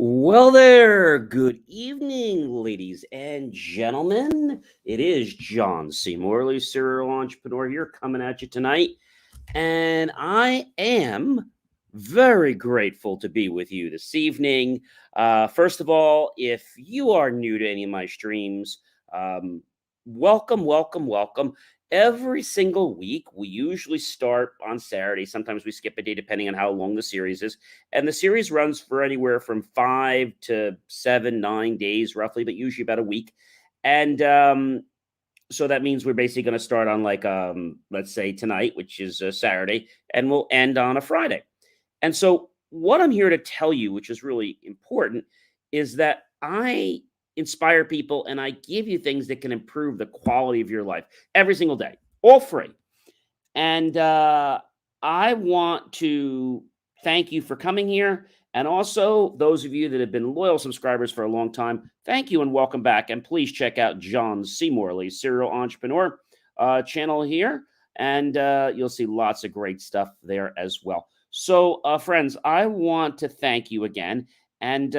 Well, there. Good evening, ladies and gentlemen. It is John C. Morley, serial entrepreneur, here coming at you tonight. And I am very grateful to be with you this evening. First of all, if you are new to any of my streams, um, welcome, welcome, welcome. Every single week, we usually start on Saturday. Sometimes we skip a day depending on how long the series is. And the series runs for anywhere from 5 to 7, 9 days, roughly, but usually about a week. And so that means we're basically going to start on let's say tonight, which is Saturday, and we'll end on a Friday. And so what I'm here to tell you, which is really important, is that I inspire people and I give you things that can improve the quality of your life every single day, all free. And I want to thank you for coming here. And also, those of you that have been loyal subscribers for a long time, thank you and welcome back. And please check out John C. Morley, Serial Entrepreneur channel here. And you'll see lots of great stuff there as well. So, friends, I want to thank you again. And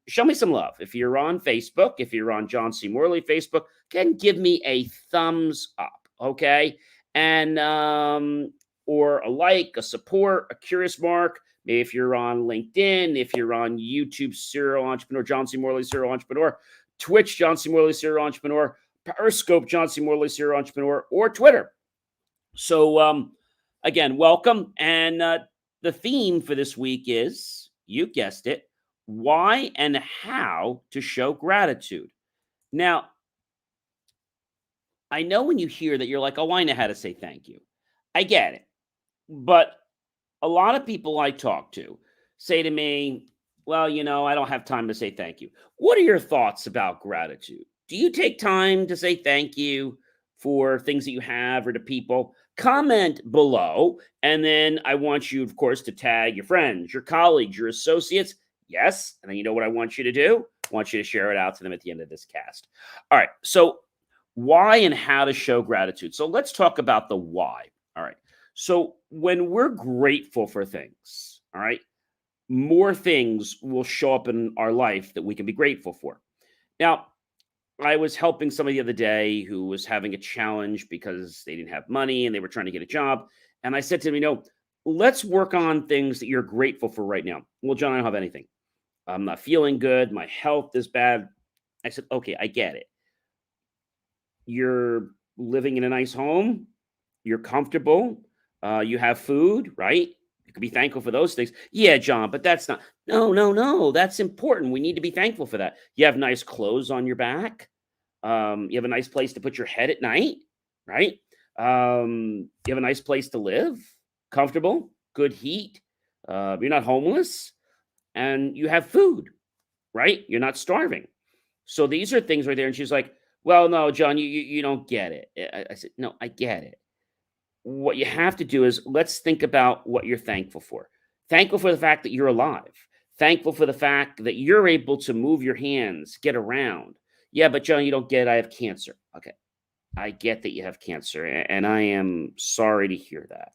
show me some love. If you're on Facebook, if you're on John C. Morley Facebook, can give me a thumbs up, okay? And or a like, a support, a curious mark. Maybe if you're on LinkedIn, if you're on YouTube, Serial Entrepreneur, John C. Morley, Serial Entrepreneur, Twitch, John C. Morley, Serial Entrepreneur, Periscope, John C. Morley, Serial Entrepreneur, or Twitter. So again, welcome. And the theme for this week is, you guessed it, why and how to show gratitude. Now, I know when you hear that, you're like, oh, I know how to say thank you. I get it. But a lot of people I talk to say to me, well, I don't have time to say thank you. What are your thoughts about gratitude? Do you take time to say thank you for things that you have or to people? Comment below. And then I want you, of course, to tag your friends, your colleagues, your associates. Yes. And then you know what I want you to do? I want you to share it out to them at the end of this cast. All right. So, why and how to show gratitude. So, let's talk about the why. All right. So when we're grateful for things, all right, more things will show up in our life that we can be grateful for. Now, I was helping somebody the other day who was having a challenge because they didn't have money and they were trying to get a job. And I said to them, let's work on things that you're grateful for right now. Well, John, I don't have anything. I'm not feeling good. My health is bad. I said, okay, I get it. You're living in a nice home. You're comfortable. You have food, right? You can be thankful for those things. Yeah, John, but that's not. No, no, no. That's important. We need to be thankful for that. You have nice clothes on your back. You have a nice place to put your head at night, right? You have a nice place to live, comfortable, good heat. You're not homeless, and you have food, right? You're not starving. So these are things right there. And she's like, "Well, no, John, you don't get it." I said, "No, I get it. What you have to do is, let's think about what you're thankful for. Thankful for the fact that you're alive. Thankful for the fact that you're able to move your hands, get around. Yeah, but John, you don't get I have cancer. Okay. I get that you have cancer, and I am sorry to hear that.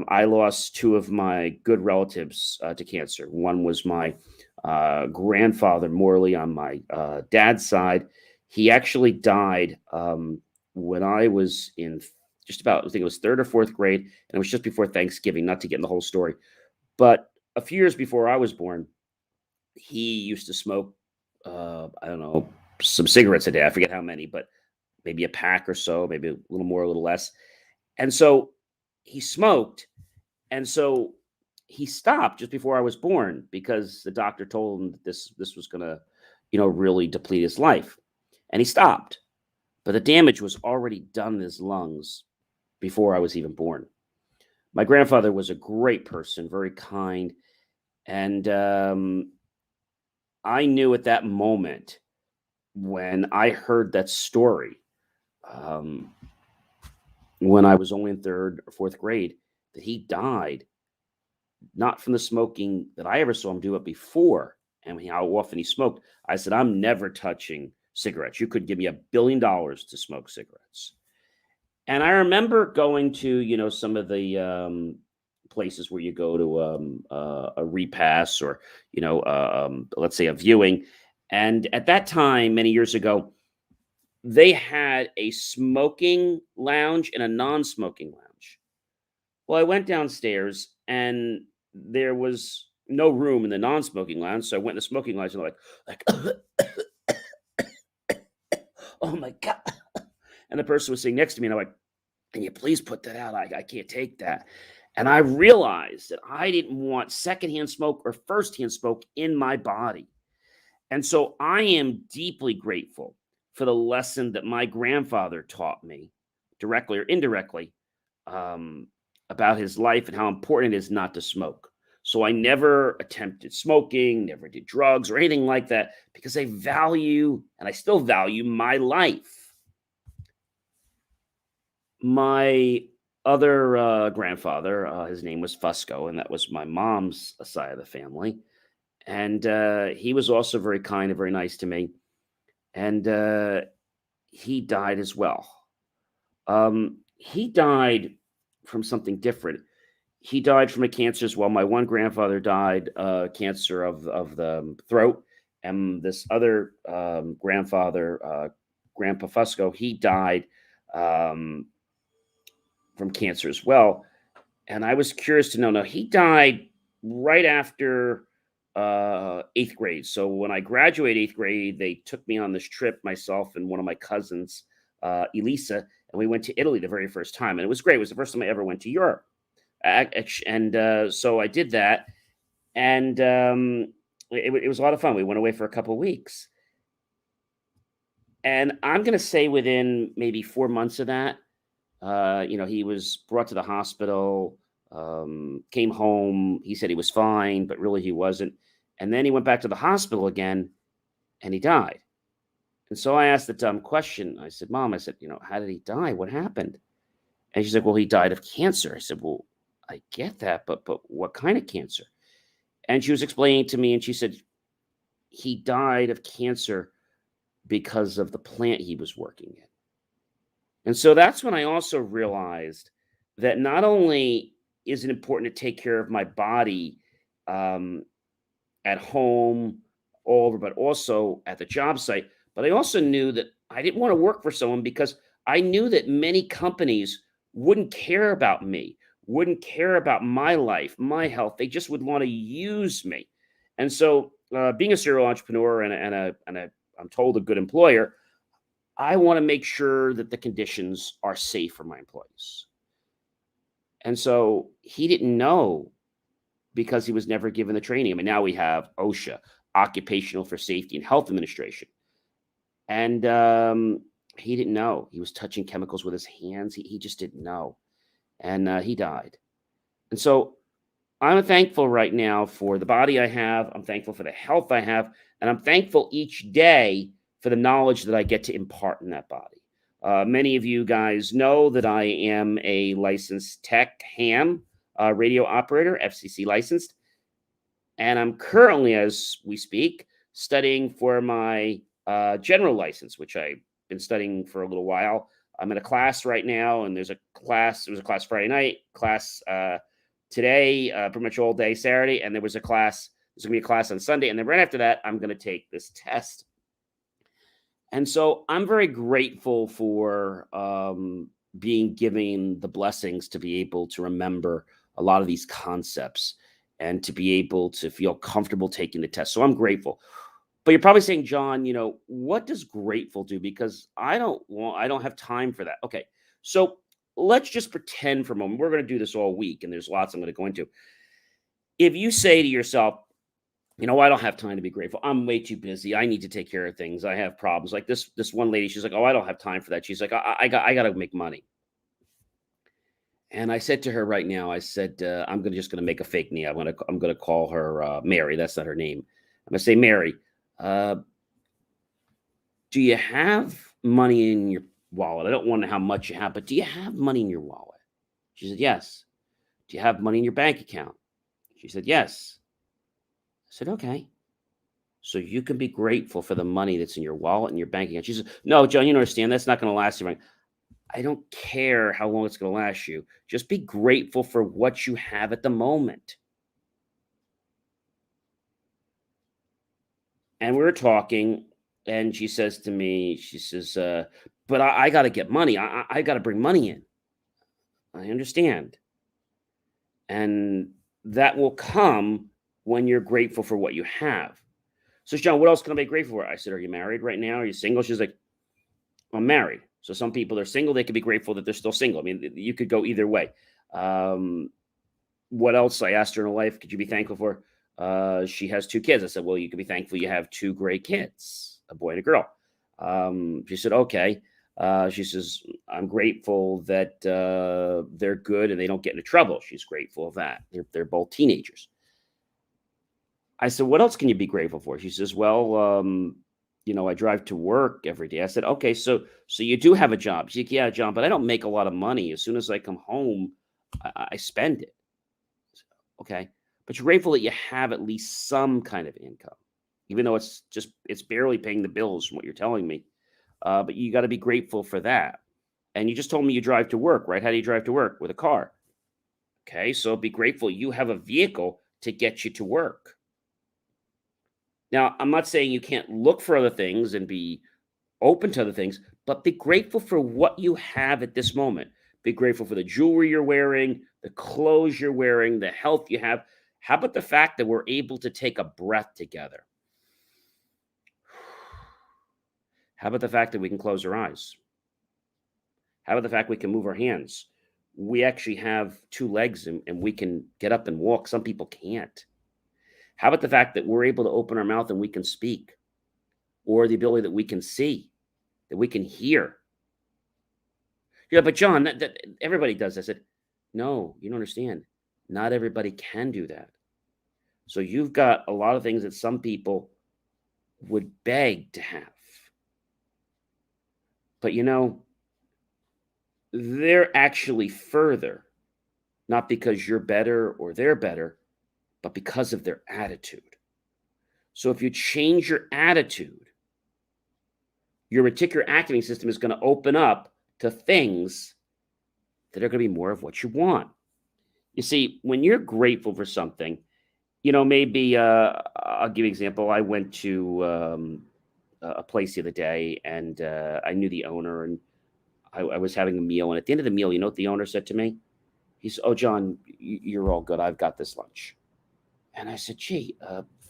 I lost two of my good relatives to cancer. One was my grandfather, Morley, on my dad's side. He actually died when I was in just about, I think it was third or fourth grade, and it was just before Thanksgiving, not to get in the whole story. But a few years before I was born, he used to smoke, I don't know, some cigarettes a day. I forget how many, but maybe a pack or so, maybe a little more, a little less. And so he smoked. And so he stopped just before I was born because the doctor told him that this was going to, really deplete his life. And he stopped. But the damage was already done in his lungs before I was even born. My grandfather was a great person, very kind. And I knew at that moment when I heard that story, um, when I was only in third or fourth grade, that he died not from the smoking that I ever saw him do it before and how often he smoked. I said, I'm never touching cigarettes. You could give me $1 billion to smoke cigarettes. And I remember going to, some of the places where you go to a repass or let's say a viewing. And at that time, many years ago, they had a smoking lounge and a non-smoking lounge. Well, I went downstairs and there was no room in the non-smoking lounge, so I went in the smoking lounge and like, oh my god! And the person was sitting next to me, and I'm like, "Can you please put that out? I can't take that." And I realized that I didn't want secondhand smoke or firsthand smoke in my body. And so I am deeply grateful for the lesson that my grandfather taught me, directly or indirectly, um, about his life and how important it is not to smoke. So I never attempted smoking, never did drugs or anything like that because I value, and I still value, my life. My other grandfather, his name was Fusco, and that was my mom's side of the family. And he was also very kind and very nice to me. And he died as well. He died from something different. He died from a cancer as well. My one grandfather died cancer of the throat, and this other grandfather, Grandpa Fusco, he died um, from cancer as well. And I was curious to know. Now he died right after eighth grade. So when I graduated eighth grade, they took me on this trip, myself and one of my cousins, Elisa, and we went to Italy the very first time, and it was great. It was the first time I ever went to Europe, and so I did that, and it was a lot of fun. We went away for a couple of weeks, and I'm going to say within maybe 4 months of that, he was brought to the hospital, came home. He said he was fine, but really he wasn't. And then he went back to the hospital again and he died. And so I asked the dumb question. I said, Mom, I said, how did he die? What happened? And she's like, well, he died of cancer. I said, well, I get that, but what kind of cancer? And she was explaining to me, and she said, he died of cancer because of the plant he was working in. And so that's when I also realized that not only is it important to take care of my body um, at home, all over, but also at the job site. But I also knew that I didn't want to work for someone because I knew that many companies wouldn't care about me, wouldn't care about my life, my health. They just would want to use me. And so, being a serial entrepreneur and I'm told a good employer, I want to make sure that the conditions are safe for my employees. And so he didn't know because he was never given the training. I mean, now we have OSHA, Occupational for Safety and Health Administration. And he didn't know. He was touching chemicals with his hands. He just didn't know. And he died. And so I'm thankful right now for the body I have. I'm thankful for the health I have. And I'm thankful each day for the knowledge that I get to impart in that body. Many of you guys know that I am a licensed tech ham radio operator, FCC licensed. And I'm currently, as we speak, studying for my general license, which I've been studying for a little while. I'm in a class right now, and there was a class Friday night, class today, pretty much all day Saturday, and there's going to be a class on Sunday, and then right after that, I'm going to take this test. And so I'm very grateful for being given the blessings to be able to remember a lot of these concepts and to be able to feel comfortable taking the test. So I'm grateful. But you're probably saying, John, what does grateful do? Because I don't have time for that. Okay. So let's just pretend for a moment. We're going to do this all week, and there's lots I'm going to go into. If you say to yourself, I don't have time to be grateful. I'm way too busy. I need to take care of things. I have problems. Like this one lady, she's like, oh, I don't have time for that. She's like, I got to make money. And I said to her right now, I said, I'm just going to make a fake name. I'm going to call her Mary. That's not her name. I'm going to say, Mary, do you have money in your wallet? I don't want to know how much you have, but do you have money in your wallet? She said, yes. Do you have money in your bank account? She said, yes. I said, okay. So you can be grateful for the money that's in your wallet and your bank account. She said, no, John, you don't understand. That's not going to last you long. I don't care how long it's going to last you. Just be grateful for what you have at the moment. And we were talking, and she says to me, she says, but I got to get money. I got to bring money in. I understand. And that will come when you're grateful for what you have. So, John, what else can I be grateful for? I said, are you married right now? Are you single? She's like, I'm married. So some people are single. They could be grateful that they're still single. I mean, you could go either way. Um, what else? I asked her in her life, could you be thankful for? She has two kids. I said, well, you could be thankful you have two great kids, a boy and a girl. She said, okay. She says, I'm grateful that they're good and they don't get into trouble. She's grateful of that. They're both teenagers. I said, what else can you be grateful for? She says, well, I drive to work every day. I said, okay, so you do have a job. She's like, yeah, John, but I don't make a lot of money. As soon as I come home, I spend it. Okay. But you're grateful that you have at least some kind of income, even though it's barely paying the bills from what you're telling me. But you got to be grateful for that. And you just told me you drive to work, right? How do you drive to work? With a car. Okay. So be grateful you have a vehicle to get you to work. Now, I'm not saying you can't look for other things and be open to other things, but be grateful for what you have at this moment. Be grateful for the jewelry you're wearing, the clothes you're wearing, the health you have. How about the fact that we're able to take a breath together? How about the fact that we can close our eyes? How about the fact we can move our hands? We actually have two legs and we can get up and walk. Some people can't. How about the fact that we're able to open our mouth and we can speak? Or the ability that we can see, that we can hear? Yeah, but John, that everybody does. I said, no, you don't understand. Not everybody can do that. So you've got a lot of things that some people would beg to have. But they're actually further, not because you're better or they're better, but because of their attitude. So if you change your attitude, your reticular activating system is going to open up to things that are going to be more of what you want. You see, when you're grateful for something, maybe I'll give you an example. I went to a place the other day, and I knew the owner, and I was having a meal. And at the end of the meal, you know what the owner said to me? He said, "Oh, John, you're all good. I've got this lunch." And I said, "Gee,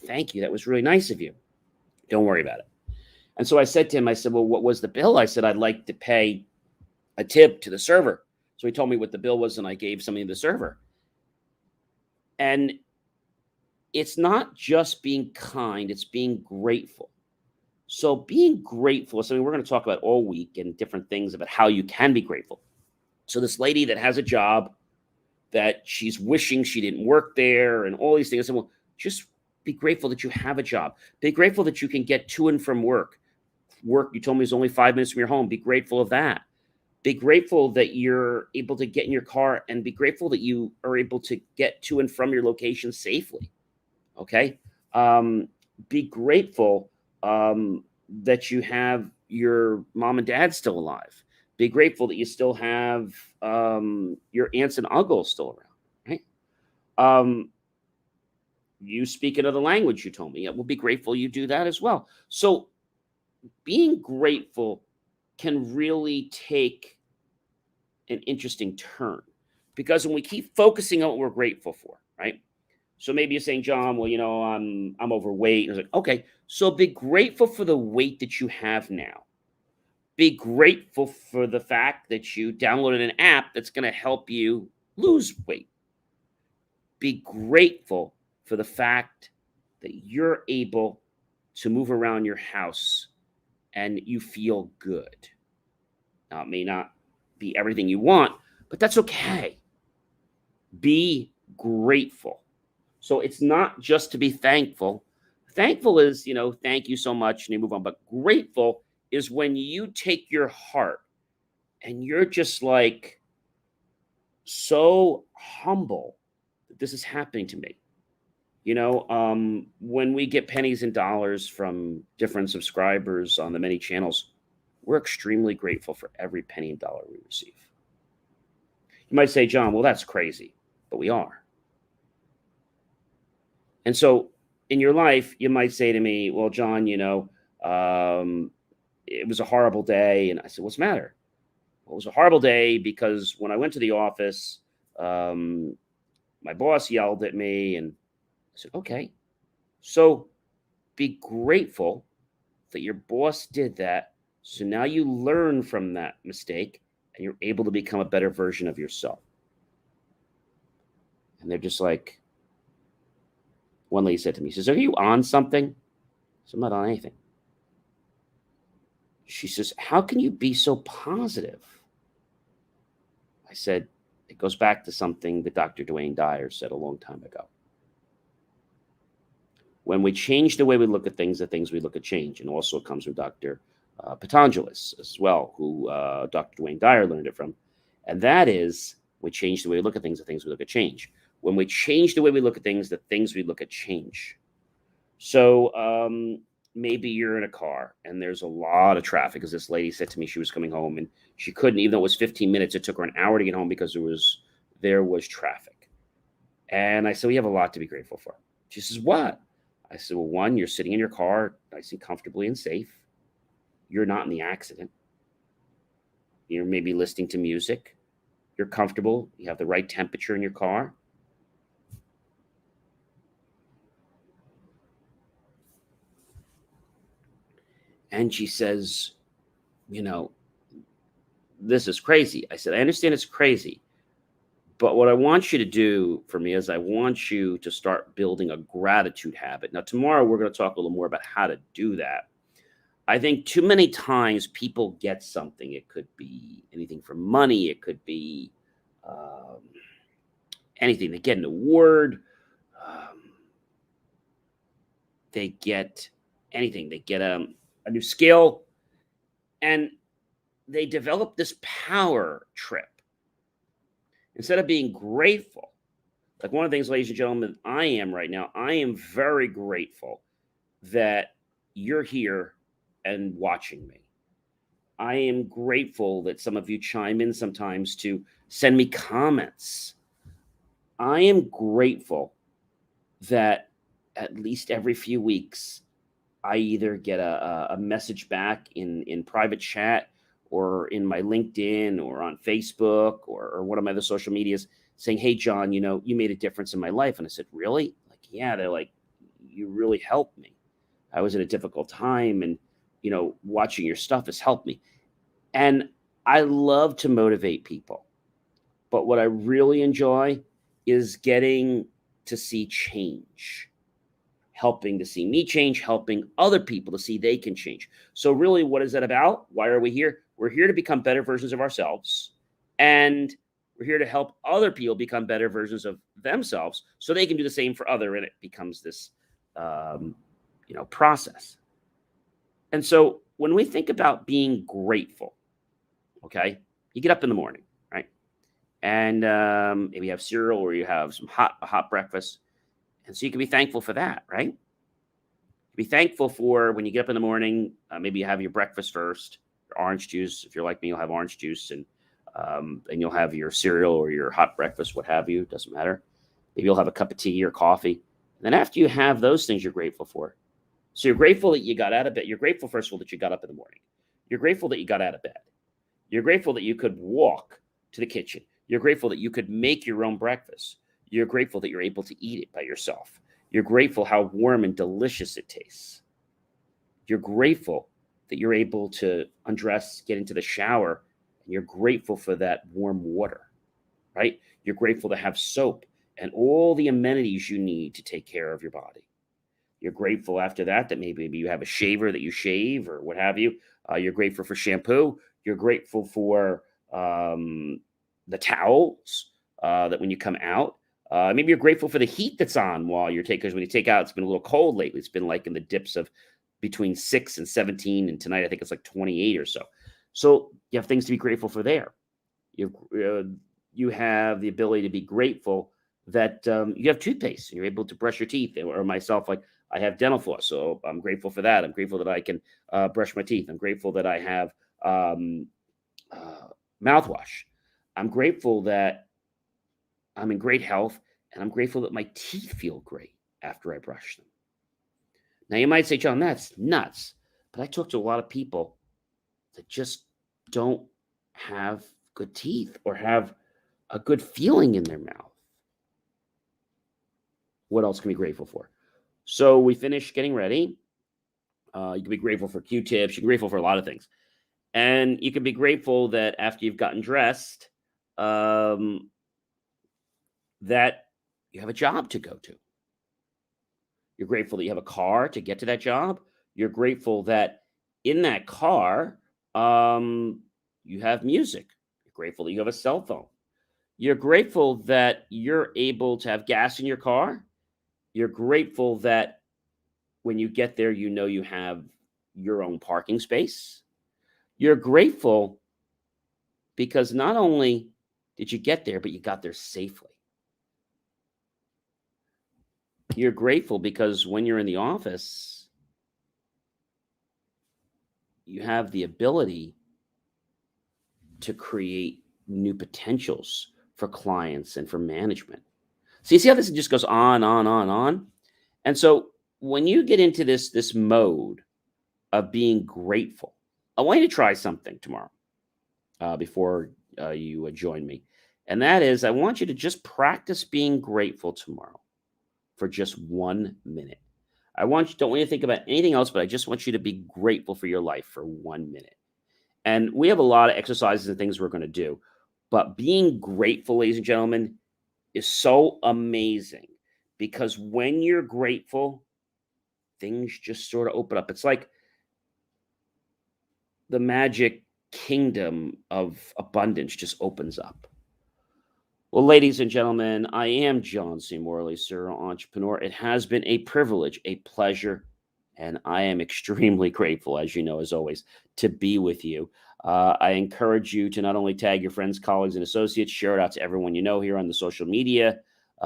thank you. That was really nice of you. Don't worry about it." And so I said to him, I said, "Well, what was the bill?" I said, "I'd like to pay a tip to the server." So he told me what the bill was, and I gave something to the server. And it's not just being kind, it's being grateful. So being grateful is something we're going to talk about all week and different things about how you can be grateful. So this lady that has a job that she's wishing she didn't work there and all these things. I said, well, just be grateful that you have a job. Be grateful that you can get to and from work. Work, you told me, is only 5 minutes from your home. Be grateful of that. Be grateful that you're able to get in your car, and be grateful that you are able to get to and from your location safely. Okay. Be grateful that you have your mom and dad still alive. Be grateful that you still have your aunts and uncles still around, right? You speak another language, you told me. Yeah, we'll be grateful you do that as well. So being grateful can really take an interesting turn, because when we keep focusing on what we're grateful for, right? So maybe you're saying, John, well, I'm overweight. And I was like, okay, so be grateful for the weight that you have now. Be grateful for the fact that you downloaded an app that's going to help you lose weight. Be grateful for the fact that you're able to move around your house and you feel good. Now, it may not be everything you want, but that's okay. Be grateful. So it's not just to be thankful. Thankful is, thank you so much, and you move on. But grateful is when you take your heart and you're just like so humble that this is happening to me. When we get pennies and dollars from different subscribers on the many channels, we're extremely grateful for every penny and dollar we receive. You might say, John, well, that's crazy, but we are. And so in your life, you might say to me, well, John, it was a horrible day. And I said, what's the matter? Well, it was a horrible day because when I went to the office, my boss yelled at me. And I said, okay, so be grateful that your boss did that. So now you learn from that mistake and you're able to become a better version of yourself. And they're just like, one lady said to me, she says, are you on something? So I'm not on anything. She says, how can you be so positive? I said, it goes back to something that Dr. Dwayne Dyer said a long time ago. When we change the way we look at things, the things we look at change. And also it comes from Dr. Patanjali as well, who Dr. Dwayne Dyer learned it from. And that is, we change the way we look at things, the things we look at change. When we change the way we look at things, the things we look at change. So maybe you're in a car and there's a lot of traffic, as this lady said to me, she was coming home and she couldn't, even though it was 15 minutes, it took her an hour to get home because there was traffic. And I said, we have a lot to be grateful for. She says, what? I said, well, one, you're sitting in your car nice and comfortably and safe. You're not in the accident. You're maybe listening to music. You're comfortable. You have the right temperature in your car. And she says, this is crazy. I said, I understand it's crazy. But what I want you to do for me is I want you to start building a gratitude habit. Now, tomorrow we're going to talk a little more about how to do that. I think too many times people get something. It could be anything from money. It could be anything. They get an award. They get anything. They get a new skill. And they develop this power trip. Instead of being grateful, like one of the things, ladies and gentlemen, I am right now, I am very grateful that you're here and watching me. I am grateful that some of you chime in sometimes to send me comments. I am grateful that at least every few weeks, I either get a message back in private chat or in my LinkedIn or on Facebook or one of my other social medias saying, hey, John, you made a difference in my life. And I said, really? Like, yeah. They're like, you really helped me. I was in a difficult time and, watching your stuff has helped me. And I love to motivate people. But what I really enjoy is getting to see change, helping to see me change, helping other people to see they can change. So really, what is that about? Why are we here? We're here to become better versions of ourselves. And we're here to help other people become better versions of themselves so they can do the same for other. And it becomes this, process. And so when we think about being grateful, okay, you get up in the morning, right? And maybe you have cereal or you have some hot breakfast. And so you can be thankful for that, right? Be thankful for when you get up in the morning, maybe you have your breakfast first, your orange juice. If you're like me, you'll have orange juice and you'll have your cereal or your hot breakfast, what have you, doesn't matter. Maybe you'll have a cup of tea or coffee. And then after you have those things you're grateful for. So you're grateful that you got out of bed. You're grateful, first of all, that you got up in the morning. You're grateful that you got out of bed. You're grateful that you could walk to the kitchen. You're grateful that you could make your own breakfast. You're grateful that you're able to eat it by yourself. You're grateful how warm and delicious it tastes. You're grateful that you're able to undress, get into the shower, and you're grateful for that warm water, right? You're grateful to have soap and all the amenities you need to take care of your body. You're grateful after that maybe you have a shaver that you shave or what have you. You're grateful for shampoo. You're grateful for the towels that when you come out. Maybe you're grateful for the heat that's on while you're taking, because when you take out, it's been a little cold lately. It's been like in the dips of between 6 and 17. And tonight, I think it's like 28 or so. So you have things to be grateful for there. You have the ability to be grateful that you have toothpaste and you're able to brush your teeth. Or myself, like I have dental floss. So I'm grateful for that. I'm grateful that I can brush my teeth. I'm grateful that I have um, mouthwash. I'm grateful that I'm in great health, and I'm grateful that my teeth feel great after I brush them. Now, you might say, John, that's nuts. But I talk to a lot of people that just don't have good teeth or have a good feeling in their mouth. What else can we be grateful for? So we finished getting ready. You can be grateful for Q-tips. You can be grateful for a lot of things. And you can be grateful that after you've gotten dressed, that you have a job to go to. You're grateful that you have a car to get to that job. You're grateful that in that car, you have music. You're grateful that you have a cell phone. You're grateful that you're able to have gas in your car. You're grateful that when you get there, you know you have your own parking space. You're grateful because not only did you get there, but you got there safely. You're grateful because when you're in the office, you have the ability to create new potentials for clients and for management. So you see how this just goes on. And so when you get into this mode of being grateful, I want you to try something tomorrow before you join me. And that is, I want you to just practice being grateful tomorrow for just 1 minute. Don't want you to think about anything else, but I just want you to be grateful for your life for 1 minute. And we have a lot of exercises and things we're going to do. But being grateful, ladies and gentlemen, is so amazing because when you're grateful, things just sort of open up. It's like the magic kingdom of abundance just opens up. Well, ladies and gentlemen, I am John C. Morley, serial entrepreneur. It has been a privilege, a pleasure, and I am extremely grateful, as you know, as always, to be with you. I encourage you to not only tag your friends, colleagues, and associates, share it out to everyone you know here on the social media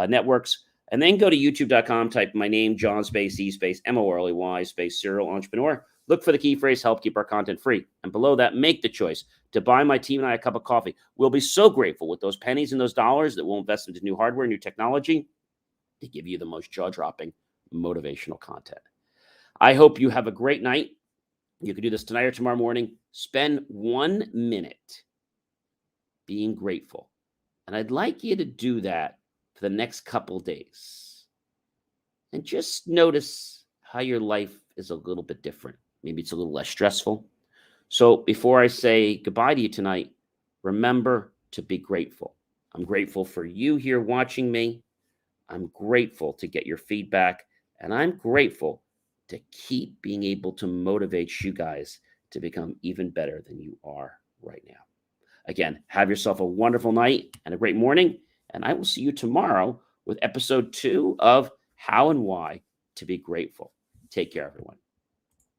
networks, and then go to youtube.com, type my name, John space E space Morley space serial entrepreneur. Look for the key phrase, help keep our content free. And below that, make the choice to buy my team and I a cup of coffee. We'll be so grateful with those pennies and those dollars that we'll invest into new hardware, new technology to give you the most jaw-dropping motivational content. I hope you have a great night. You can do this tonight or tomorrow morning. Spend 1 minute being grateful. And I'd like you to do that for the next couple days. And just notice how your life is a little bit different. Maybe it's a little less stressful. So before I say goodbye to you tonight, remember to be grateful. I'm grateful for you here watching me. I'm grateful to get your feedback. And I'm grateful to keep being able to motivate you guys to become even better than you are right now. Again, have yourself a wonderful night and a great morning. And I will see you tomorrow with episode 2 of How and Why to Be Grateful. Take care, everyone.